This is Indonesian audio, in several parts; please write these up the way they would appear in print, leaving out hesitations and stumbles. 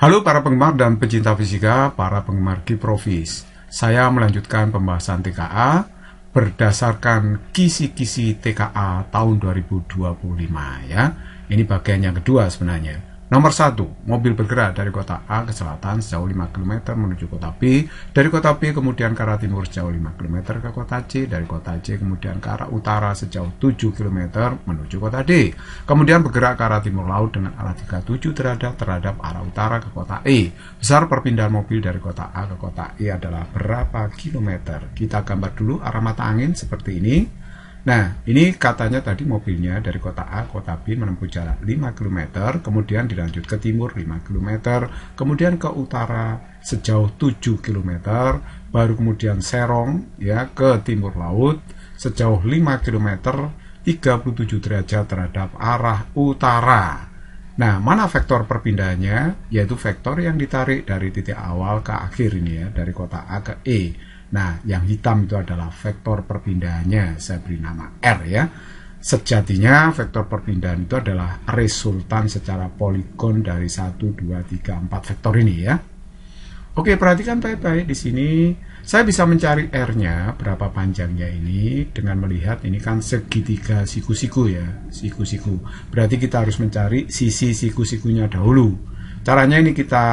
Halo para penggemar dan pecinta fisika, para penggemar Kiprofis. Saya melanjutkan pembahasan TKA berdasarkan kisi-kisi TKA tahun 2025 ya. Ini bagian yang kedua sebenarnya. Nomor 1, mobil bergerak dari kota A ke selatan sejauh 5 km menuju kota B, dari kota B kemudian ke arah timur sejauh 5 km ke kota C, dari kota C kemudian ke arah utara sejauh 7 km menuju kota D, kemudian bergerak ke arah timur laut dengan arah 37 derajat terhadap arah utara ke kota E. Besar perpindahan mobil dari kota A ke kota E adalah berapa kilometer? Kita gambar dulu arah mata angin seperti ini. Nah, ini katanya tadi mobilnya dari kota A ke kota B menempuh jarak 5 km, kemudian dilanjut ke timur 5 km, kemudian ke utara sejauh 7 km, baru kemudian serong ya ke timur laut sejauh 5 km 37 derajat terhadap arah utara. Nah, mana vektor perpindahannya? Yaitu vektor yang ditarik dari titik awal ke akhir ini ya, dari kota A ke E. Nah, yang hitam itu adalah vektor perpindahannya, saya beri nama R ya. Sejatinya vektor perpindahan itu adalah resultan secara poligon dari 1, 2, 3, 4 vektor ini ya. Oke, perhatikan baik-baik di sini. Saya bisa mencari R-nya, berapa panjangnya ini, dengan melihat ini kan segitiga siku-siku ya, siku-siku. Berarti kita harus mencari sisi siku-sikunya dahulu. Caranya ini kita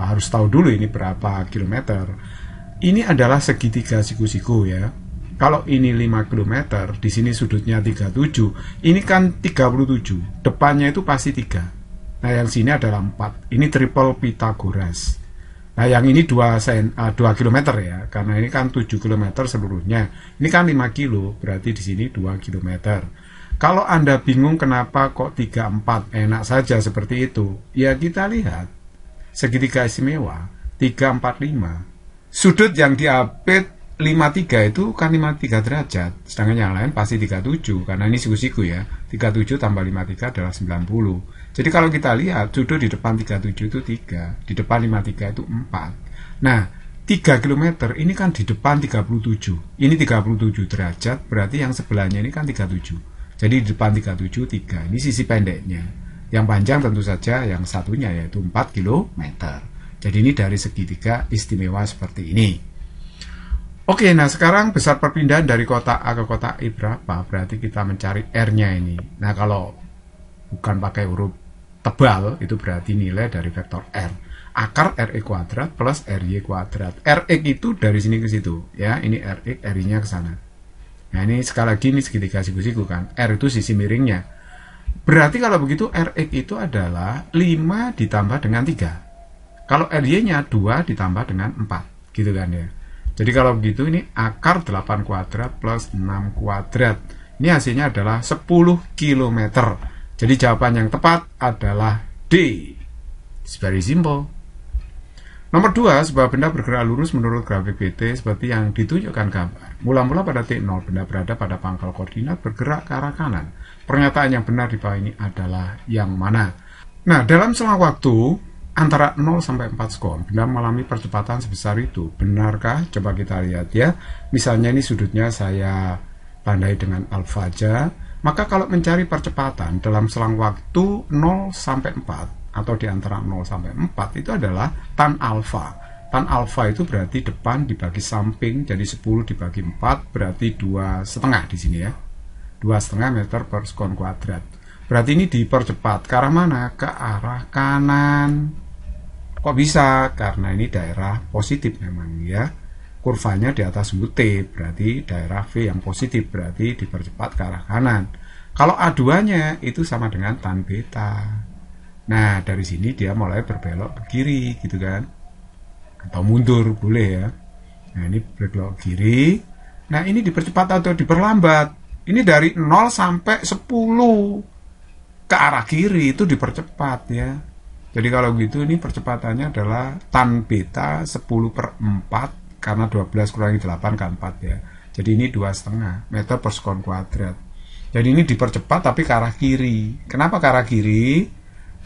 harus tahu dulu ini berapa kilometer. Ini adalah segitiga siku-siku ya. Kalau ini 5 km, di sini sudutnya 37, ini kan 37. Depannya itu pasti 3. Nah, yang sini adalah 4. Ini triple Pythagoras. Nah, yang ini 2 km ya, karena ini kan 7 km seluruhnya. Ini kan 5 kilo, berarti di sini 2 km. Kalau Anda bingung kenapa kok 34, enak saja seperti itu. Ya kita lihat segitiga istimewa 345. Sudut yang diapit 53 itu kan 53 derajat, sedangkan yang lain pasti 37, karena ini siku-siku ya. 37 tambah 53 adalah 90. Jadi kalau kita lihat, sudut di depan 37 itu 3, di depan 53 itu 4. Nah, 3 km ini kan di depan 37. Ini 37 derajat, berarti yang sebelahnya ini kan 37. Jadi di depan 37, 3. Ini sisi pendeknya. Yang panjang tentu saja yang satunya, yaitu 4 km. Jadi ini dari segitiga istimewa seperti ini. Oke, nah sekarang besar perpindahan dari kota A ke kota E berapa? Berarti kita mencari R-nya ini. Nah, kalau bukan pakai huruf tebal, itu berarti nilai dari vektor R. Akar RE kuadrat plus RY kuadrat. RX itu dari sini ke situ. Ya, ini RX, RY-nya ke sana. Nah, ini sekali lagi ini segitiga siku-siku kan. R itu sisi miringnya. Berarti kalau begitu RX itu adalah 5 ditambah dengan 3. Kalau RY-nya 2 ditambah dengan 4, gitu kan ya. Jadi kalau begitu ini akar 8 kuadrat plus 6 kuadrat. Ini hasilnya adalah 10 km. Jadi jawaban yang tepat adalah D. It's very simple. Nomor 2, sebuah benda bergerak lurus menurut grafik BT seperti yang ditunjukkan gambar. Mula-mula pada T0, benda berada pada pangkal koordinat bergerak ke arah kanan. Pernyataan yang benar di bawah ini adalah yang mana? Nah, dalam selang waktu antara 0 sampai 4 sekon, benda mengalami percepatan sebesar itu. Benarkah? Coba kita lihat ya. Misalnya ini sudutnya saya tandai dengan alfa aja. Maka kalau mencari percepatan dalam selang waktu 0 sampai 4 atau di antara 0 sampai 4 itu adalah tan alfa. Tan alfa itu berarti depan dibagi samping, jadi 10 dibagi 4 berarti 2,5 di sini ya. 2,5 meter per sekon kuadrat. Berarti ini dipercepat ke arah mana? Ke arah kanan. Kok bisa? Karena ini daerah positif memang ya. Kurvanya di atas sumbu T, berarti daerah V yang positif, berarti dipercepat ke arah kanan. Kalau A2-nya itu sama dengan tan beta. Nah, dari sini dia mulai berbelok ke kiri, gitu kan. Atau mundur, boleh ya. Nah, ini berbelok ke kiri. Nah, ini dipercepat atau diperlambat. Ini dari 0 sampai 10 ke arah kiri itu dipercepat ya. Jadi kalau gitu ini percepatannya adalah tan beta 10/4 karena 12 kurangi 8 kan 4 ya. Jadi ini 2,5 meter per sekon kuadrat. Jadi ini dipercepat tapi ke arah kiri. Kenapa ke arah kiri?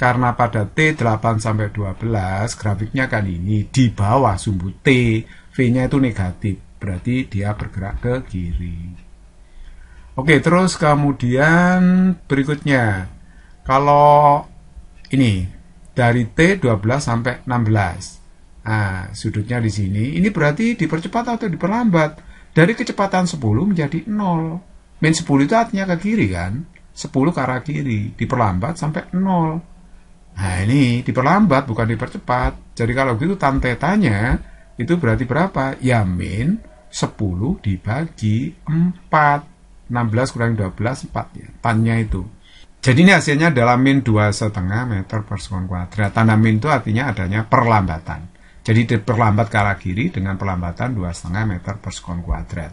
Karena pada T8 sampai 12 grafiknya kan ini di bawah sumbu T, V-nya itu negatif. Berarti dia bergerak ke kiri. Oke, terus kemudian berikutnya. Kalau ini dari T 12 sampai 16. Nah, sudutnya di sini. Ini berarti dipercepat atau diperlambat. Dari kecepatan 10 menjadi 0. Min 10 itu artinya ke kiri kan? 10 ke arah kiri. Diperlambat sampai 0. Nah, ini diperlambat bukan dipercepat. Jadi kalau gitu tan tetanya itu berarti berapa? Ya min 10 dibagi 4. 16 kurang 12, 4 ya. Tannya itu. Jadi ini hasilnya adalah min 2,5 meter per sekon kuadrat. Tanda min itu artinya adanya perlambatan. Jadi diperlambat ke arah kiri dengan perlambatan 2,5 meter per sekon kuadrat.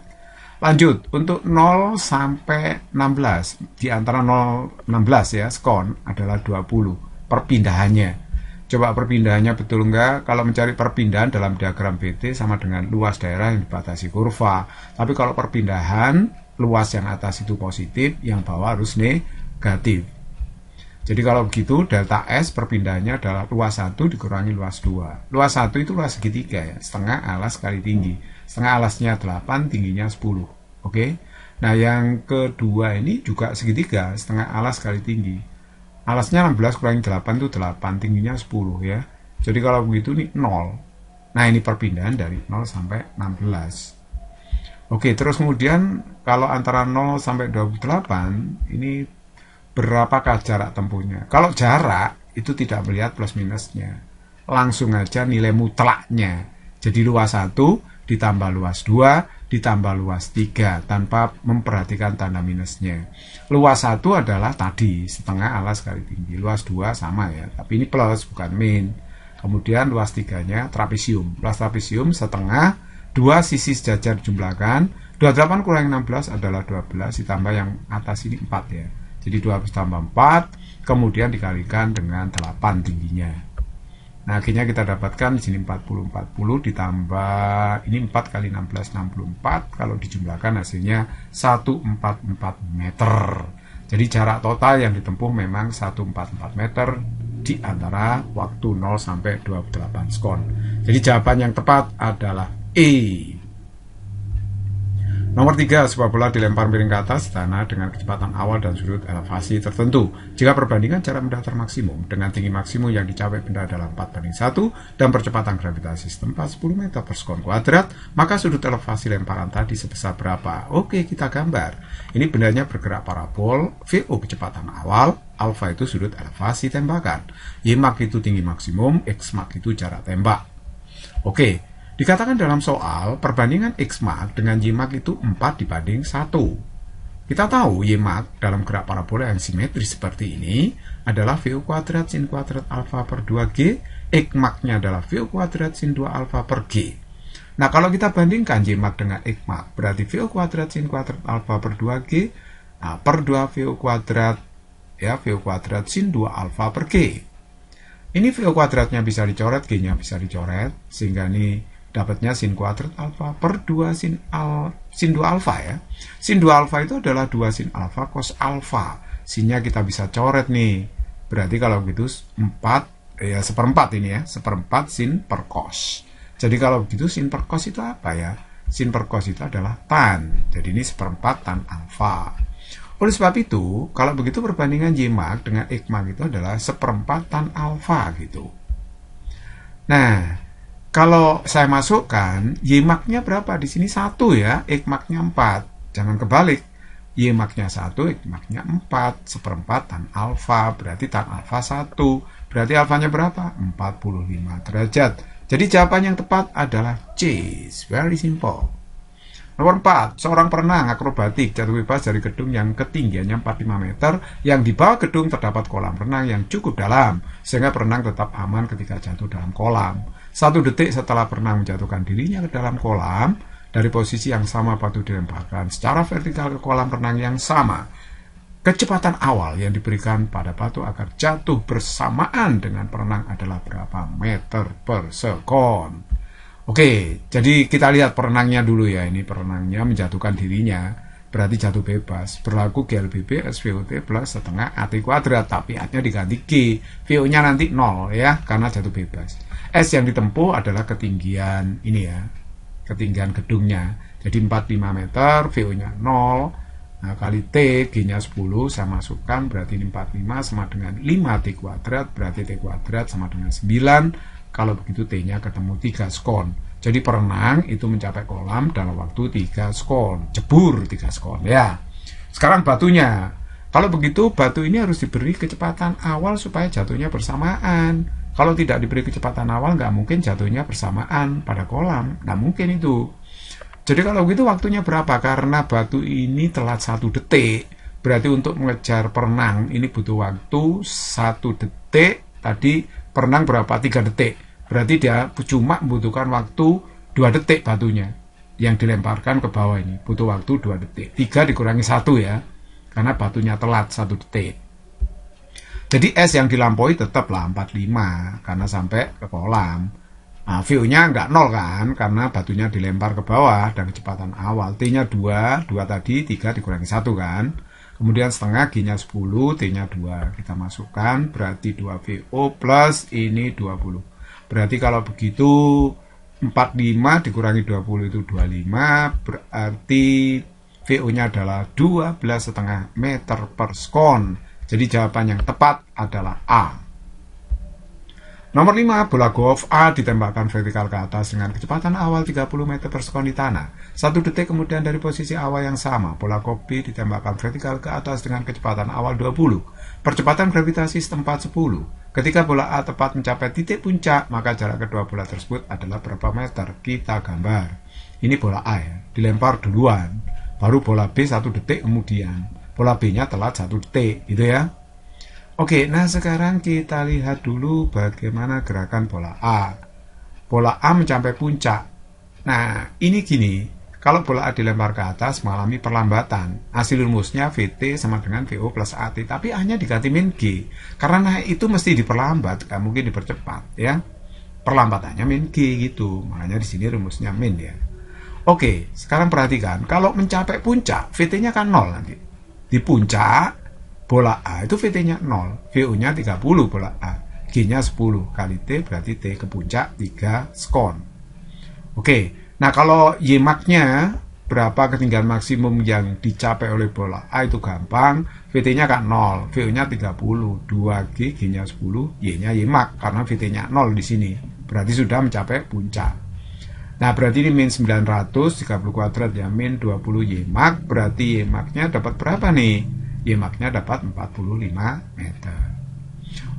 Lanjut, untuk 0 sampai 16. Di antara 0 16 ya, sekon adalah 20. Perpindahannya. Coba perpindahannya betul enggak? Kalau mencari perpindahan dalam diagram BT sama dengan luas daerah yang dibatasi kurva. Tapi kalau perpindahan, luas yang atas itu positif, yang bawah harus negatif. Jadi kalau begitu, delta S perpindahannya adalah luas 1 dikurangi luas 2. Luas 1 itu luas segitiga ya, setengah alas kali tinggi. Setengah alasnya 8, tingginya 10. Oke? Nah yang kedua ini juga segitiga, setengah alas kali tinggi. Alasnya 16 kurangi 8 itu 8, tingginya 10 ya. Jadi kalau begitu ini 0. Nah ini perpindahan dari 0 sampai 16. Oke, terus kemudian kalau antara 0 sampai 28, ini berapakah jarak tempuhnya? Kalau jarak, itu tidak melihat plus minusnya. Langsung aja nilai mutlaknya. Jadi luas 1 ditambah luas 2 ditambah luas 3 tanpa memperhatikan tanda minusnya. Luas 1 adalah tadi, setengah alas kali tinggi. Luas 2 sama ya, tapi ini plus bukan min. Kemudian luas 3-nya trapesium. Luas trapesium setengah, 2 sisi sejajar dijumlahkan. 28 kurangi 16 adalah 12, ditambah yang atas ini 4 ya. Jadi 12 tambah 4, kemudian dikalikan dengan 8 tingginya. Nah akhirnya kita dapatkan di sini 40 ditambah ini 4 kali 16 64, kalau dijumlahkan hasilnya 144 meter. Jadi jarak total yang ditempuh memang 144 meter di antara waktu 0 sampai 28 sekon. Jadi jawaban yang tepat adalah E. Nomor 3, sebuah bola dilempar miring ke atas tanah dengan kecepatan awal dan sudut elevasi tertentu. Jika perbandingan jarak mendatar maksimum dengan tinggi maksimum yang dicapai benda adalah 4:1 dan percepatan gravitasi setempat 10 meter per sekon kuadrat, maka sudut elevasi lemparan tadi sebesar berapa? Oke, kita gambar. Ini bendanya bergerak parabol, VO kecepatan awal, alfa itu sudut elevasi tembakan, Y Mach itu tinggi maksimum, X Mach itu jarak tembak. Oke. Dikatakan dalam soal, perbandingan X Mach dengan Y Mach itu 4 dibanding 1. Kita tahu Y Mach dalam gerak parabola yang simetris seperti ini adalah VO kuadrat sin kuadrat alfa per 2G, X Mach-nya adalah VO kuadrat sin 2 alfa per G. Nah, kalau kita bandingkan Y Mach dengan X Mach, berarti VO kuadrat sin kuadrat alfa per 2G, nah, per 2 VO kuadrat, ya, VO kuadrat sin 2 alfa per G. Ini VO kuadratnya bisa dicoret, G-nya bisa dicoret, sehingga ini dapatnya sin kuadrat alfa per 2 sin 2 alfa ya. Sin 2 alfa itu adalah 2 sin alfa cos alfa. Sinnya kita bisa coret nih. Berarti kalau begitu 4 ya seperempat ini ya, seperempat sin per cos. Jadi kalau begitu sin per cos itu apa ya? Sin per cos itu adalah tan. Jadi ini seperempat tan alfa. Oleh sebab itu, kalau begitu perbandingan Y Mach dengan X Mach itu adalah seperempat tan alfa gitu. Nah, kalau saya masukkan, Y Mach-nya berapa? Di sini 1 ya, X Mach-nya 4. Jangan kebalik. Y Mach-nya 1, X Mach-nya 4. Seperempat tan alfa, berarti tan alfa 1. Berarti alfanya berapa? 45 derajat. Jadi jawaban yang tepat adalah C. Very simple. Nomor 4, seorang perenang akrobatik jatuh bebas dari gedung yang ketinggiannya 45 meter, yang di bawah gedung terdapat kolam renang yang cukup dalam, sehingga perenang tetap aman ketika jatuh dalam kolam. 1 detik setelah perenang menjatuhkan dirinya ke dalam kolam, dari posisi yang sama patut dilemparkan secara vertikal ke kolam renang yang sama. Kecepatan awal yang diberikan pada batu agar jatuh bersamaan dengan perenang adalah berapa meter per sekon? Oke, jadi kita lihat perenangnya dulu ya. Ini perenangnya menjatuhkan dirinya, berarti jatuh bebas. Berlaku GLBB SVOT plus setengah AT kuadrat, tapi A-nya diganti G. VO-nya nanti 0 ya, karena jatuh bebas. S yang ditempuh adalah ketinggian ini ya, ketinggian gedungnya. Jadi 45 meter, VO-nya 0. Nah, kali T, G-nya 10, saya masukkan, berarti ini 45 sama dengan 5T kuadrat, berarti T kuadrat sama dengan 9. Kalau begitu T-nya ketemu 3 skon. Jadi perenang itu mencapai kolam dalam waktu 3 skon. Jebur 3 skon, ya. Sekarang batunya. Kalau begitu, batu ini harus diberi kecepatan awal supaya jatuhnya bersamaan. Kalau tidak diberi kecepatan awal, nggak mungkin jatuhnya bersamaan pada kolam. Nggak mungkin itu. Jadi kalau begitu waktunya berapa? Karena batu ini telat 1 detik. Berarti untuk mengejar perenang ini butuh waktu 1 detik. Tadi perenang berapa? 3 detik. Berarti dia cuma membutuhkan waktu 2 detik batunya. Yang dilemparkan ke bawah ini. Butuh waktu 2 detik. 3 dikurangi 1 ya. Karena batunya telat 1 detik. Jadi S yang dilampaui tetaplah 45. Karena sampai ke kolam. Nah, VO-nya nggak 0 kan, karena batunya dilempar ke bawah dan kecepatan awal. T-nya 2 tadi, 3 dikurangi 1 kan. Kemudian setengah, G-nya 10, T-nya 2. Kita masukkan, berarti 2 VO plus ini 20. Berarti kalau begitu, 45 dikurangi 20 itu 25, berarti VO-nya adalah 12,5 meter per skon. Jadi jawaban yang tepat adalah A. Nomor 5, bola golf A ditembakkan vertikal ke atas dengan kecepatan awal 30 meter per sekon di tanah. 1 detik kemudian dari posisi awal yang sama, bola golf B ditembakkan vertikal ke atas dengan kecepatan awal 20. Percepatan gravitasi setempat 10. Ketika bola A tepat mencapai titik puncak, maka jarak kedua bola tersebut adalah berapa meter? Kita gambar. Ini bola A ya, dilempar duluan. Baru bola B 1 detik kemudian. Bola B-nya telat 1 detik, gitu ya. Oke, nah sekarang kita lihat dulu bagaimana gerakan bola A. Bola A mencapai puncak. Nah, ini gini, kalau bola A dilempar ke atas mengalami perlambatan. Hasil rumusnya VT sama dengan VO plus AT, tapi A-nya diganti min G. Karena itu mesti diperlambat, nggak mungkin dipercepat, ya. Perlambatannya min G gitu, makanya di sini rumusnya min ya. Oke, sekarang perhatikan, kalau mencapai puncak, VT-nya kan 0 nanti. Di puncak, bola A itu VT-nya 0, VO-nya 30 bola A, G-nya 10, kali T berarti T ke puncak 3 skon. Oke, nah kalau Y-max-nya berapa ketinggian maksimum yang dicapai oleh bola A itu gampang, VT-nya kan 0, VO-nya 30, 2G, G-nya 10, Y-nya Y-max, karena VT-nya 0 di sini, berarti sudah mencapai puncak. Nah berarti ini min 900, 30 kuadrat ya, min 20 Y-max, berarti Y-max-nya dapat berapa nih? Y-max-nya dapat 45 meter.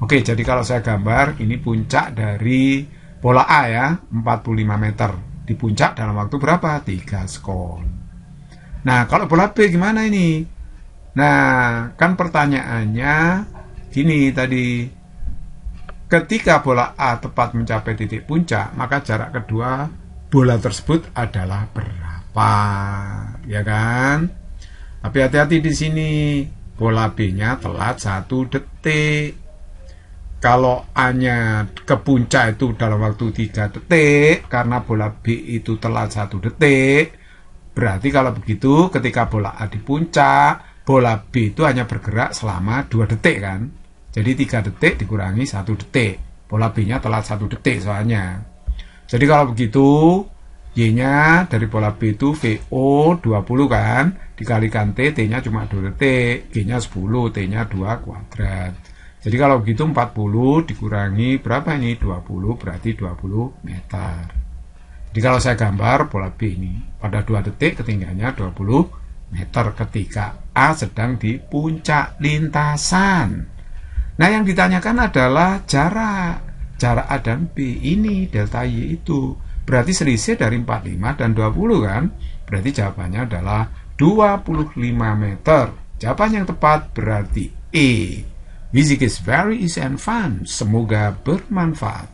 Oke, jadi kalau saya gambar, ini puncak dari bola A ya, 45 meter. Di puncak dalam waktu berapa? 3 skon. Nah, kalau bola B gimana ini? Nah, kan pertanyaannya gini tadi. Ketika bola A tepat mencapai titik puncak, maka jarak kedua bola tersebut adalah berapa? Ya kan? Tapi hati-hati di sini. Bola B-nya telat 1 detik. Kalau A-nya ke puncak itu dalam waktu 3 detik, karena bola B itu telat 1 detik, berarti kalau begitu ketika bola A di puncak, bola B itu hanya bergerak selama 2 detik kan. Jadi 3 detik dikurangi 1 detik. Bola B-nya telat 1 detik soalnya. Jadi kalau begitu, Y-nya dari bola B itu VO 20 kan, dikalikan T, T-nya cuma 2 detik, G-nya 10, T-nya 2 kuadrat. Jadi kalau begitu 40 dikurangi berapa ini? 20, berarti 20 meter. Jadi kalau saya gambar bola B ini, pada 2 detik ketinggiannya 20 meter ketika A sedang di puncak lintasan. Nah yang ditanyakan adalah jarak A dan B ini, delta Y itu. Berarti selisih dari 45 dan 20 kan? Berarti jawabannya adalah 25 meter. Jawaban yang tepat berarti E. Music is very easy and fun. Semoga bermanfaat.